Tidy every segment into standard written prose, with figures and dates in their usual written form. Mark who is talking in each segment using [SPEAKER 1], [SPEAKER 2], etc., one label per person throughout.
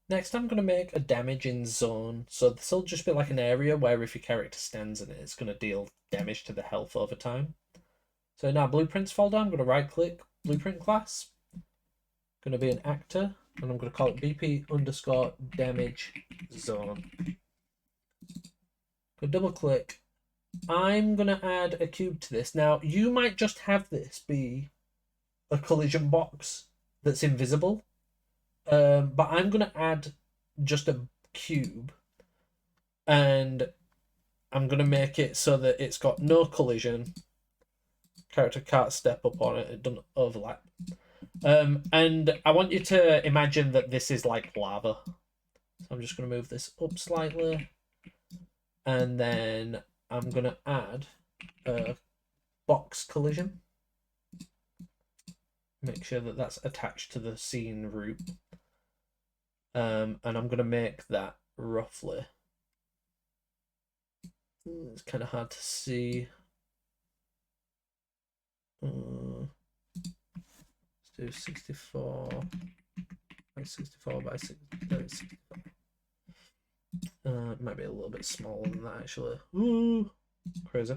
[SPEAKER 1] Next, I'm going to make a damaging zone. So this will just be like an area where if your character stands in it, it's going to deal damage to the health over time. So in our blueprints folder, I'm going to right click blueprint class. Going to be an actor, and I'm going to call it BP underscore damage zone. Go double click. I'm going to add a cube to this. Now, you might just have this be a collision box that's invisible. But I'm going to add just a cube, and I'm going to make it so that it's got no collision. Character can't step up on it. It doesn't overlap. And I want you to imagine that this is like lava. So I'm just going to move this up slightly. And then I'm going to add a box collision. Make sure that that's attached to the scene root. And I'm going to make that roughly. It's kind of hard to see. Let's do 64 by 64 by 64. It might be a little bit smaller than that actually. Ooh, crazy.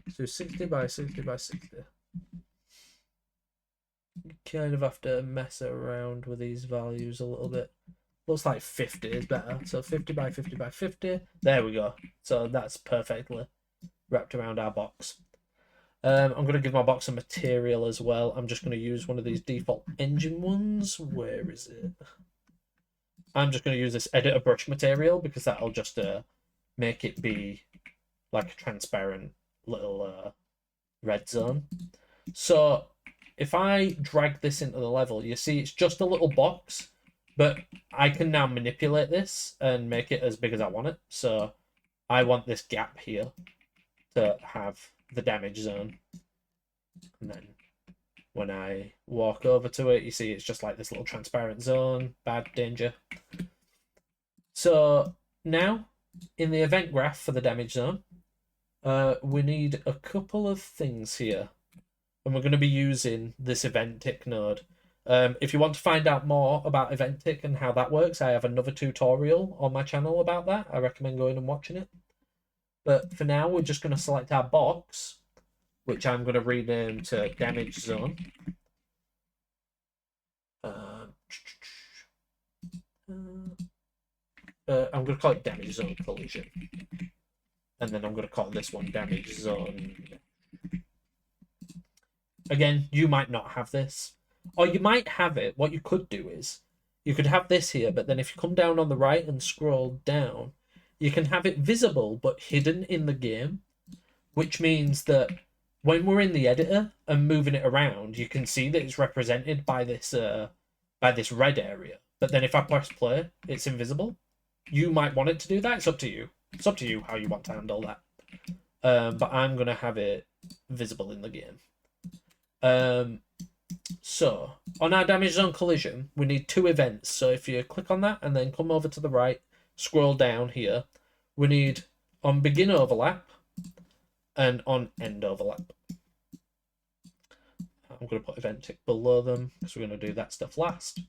[SPEAKER 1] Let's do 60 by 60 by 60. You kind of have to mess around with these values a little bit. Looks like 50 is better. So 50 by 50 by 50. There we go. So that's perfectly wrapped around our box. I'm going to give my box a material as well. I'm just going to use one of these default engine ones. Where is it? I'm just going to use this editor brush material because that'll just make it be like a transparent little red zone. So if I drag this into the level, you see it's just a little box, but I can now manipulate this and make it as big as I want it. So I want this gap here to have the damage zone. And then when I walk over to it, you see it's just like this little transparent zone, bad danger. So now in the event graph for the damage zone, we need a couple of things here. And we're going to be using this event tick node. If you want to find out more about event tick and how that works, I have another tutorial on my channel about that. I recommend going and watching it. But for now, we're just going to select our box, which I'm going to rename to damage zone. I'm going to call it damage zone collision. And then I'm going to call this one damage zone. Again, you might not have this. Or you might have it. What you could do is, you could have this here, but then if you come down on the right and scroll down, you can have it visible but hidden in the game, which means that when we're in the editor and moving it around, you can see that it's represented by this red area. But then if I press play, it's invisible. You might want it to do that. It's up to you. It's up to you how you want to handle that. But I'm going to have it visible in the game. So on our damage zone collision, we need two events. So if you click on that and then come over to the right, scroll down here, we need on begin overlap and on end overlap. I'm going to put event tick below them because we're going to do that stuff last.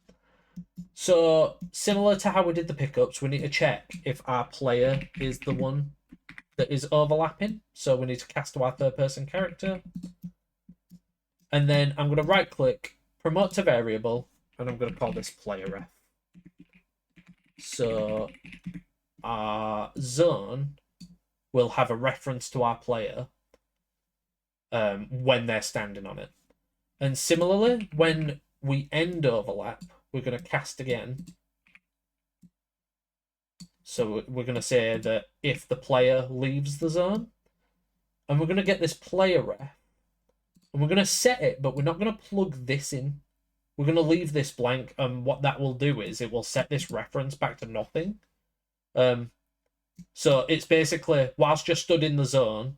[SPEAKER 1] So similar to how we did the pickups, we need to check if our player is the one that is overlapping. So we need to cast to our third person character. And then I'm going to right click, promote to variable, and I'm going to call this player ref. So our zone will have a reference to our player when they're standing on it. And similarly, when we end overlap, we're going to cast again. So we're going to say that if the player leaves the zone, and we're going to get this player ref, and we're going to set it, but we're not going to plug this in. We're going to leave this blank, and what that will do is it will set this reference back to nothing. So it's basically, whilst you're stood in the zone,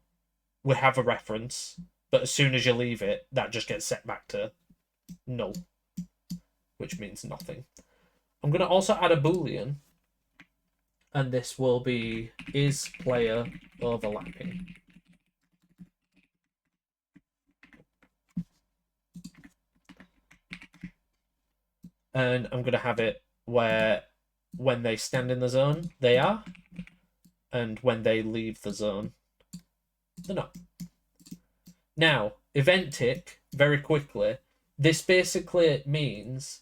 [SPEAKER 1] we have a reference, but as soon as you leave it, that just gets set back to null, which means nothing. I'm going to also add a boolean, and this will be is player overlapping. And I'm going to have it where when they stand in the zone, they are. And when they leave the zone, they're not. Now, event tick, very quickly, this basically means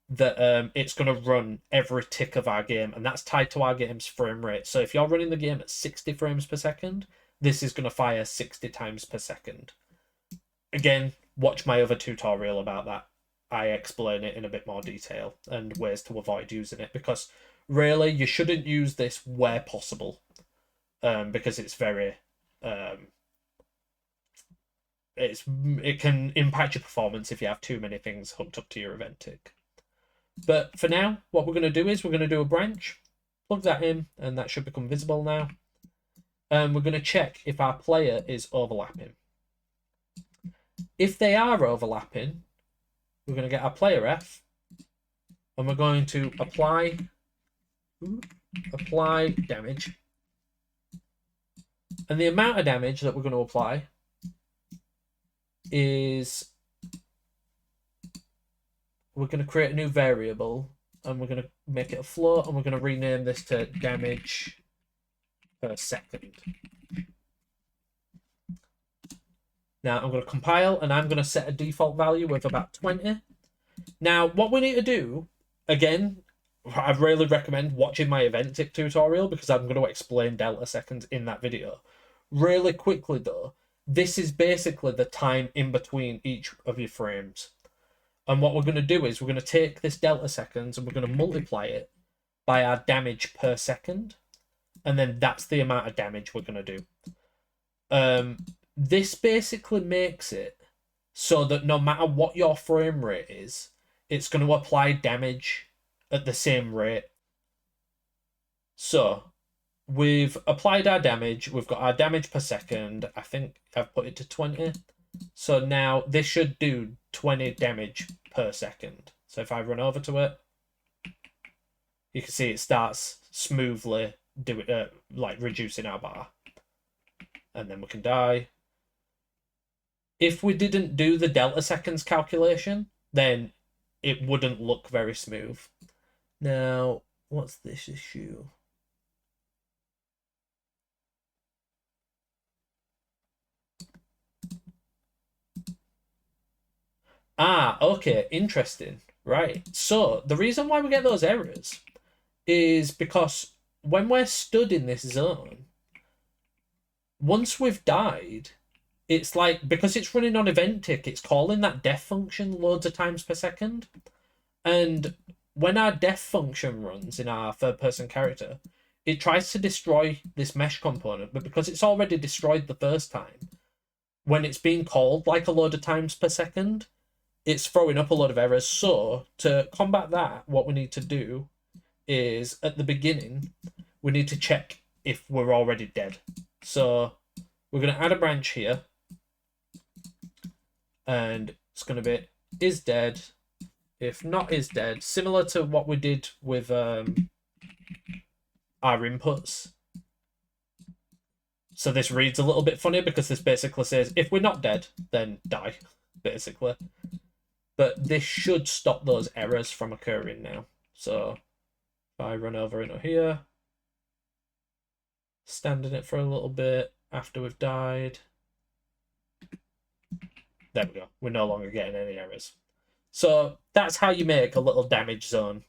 [SPEAKER 1] that it's going to run every tick of our game, and that's tied to our game's frame rate. So if you're running the game at 60 frames per second, this is going to fire 60 times per second. Again, watch my other tutorial about that. I explain it in a bit more detail and ways to avoid using it, because really you shouldn't use this where possible, because it's very it can impact your performance if you have too many things hooked up to your event tick. But for now, what we're going to do is we're going to do a branch, plug that in, and that should become visible now. And we're going to check if our player is overlapping. If they are overlapping, we're going to get our player F, and we're going to apply damage. And the amount of damage that we're going to apply is, we're going to create a new variable, and we're going to make it a float, and we're going to rename this to damage per second. Now I'm going to compile, and I'm going to set a default value of about 20. Now what we need to do, again, I really recommend watching my event tick tutorial, because I'm going to explain delta seconds in that video. Really quickly though, this is basically the time in between each of your frames. And what we're going to do is we're going to take this delta seconds and we're going to multiply it by our damage per second. And then that's the amount of damage we're going to do. This basically makes it so that no matter what your frame rate is, it's going to apply damage at the same rate. So we've applied our damage. We've got our damage per second. I think I've put it to 20. So now this should do 20 damage per second. So if I run over to it, you can see it starts smoothly like reducing our bar. And then we can die. If we didn't do the delta seconds calculation, then it wouldn't look very smooth. Now, what's this issue? Ah, okay, interesting. Right. So the reason why we get those errors is because when we're stood in this zone, once we've died, it's like, because it's running on event tick, it's calling that def function loads of times per second. And when our def function runs in our third person character, it tries to destroy this mesh component, but because it's already destroyed the first time, when it's being called like a load of times per second, it's throwing up a lot of errors. So to combat that, what we need to do is at the beginning, we need to check if we're already dead. So we're going to add a branch here, and it's going to be is dead. If not is dead, similar to what we did with our inputs. So this reads a little bit funny because this basically says if we're not dead, then die, basically. But this should stop those errors from occurring now. So if I run over into here, stand in it for a little bit after we've died. There we go. We're no longer getting any errors. So that's how you make a little damage zone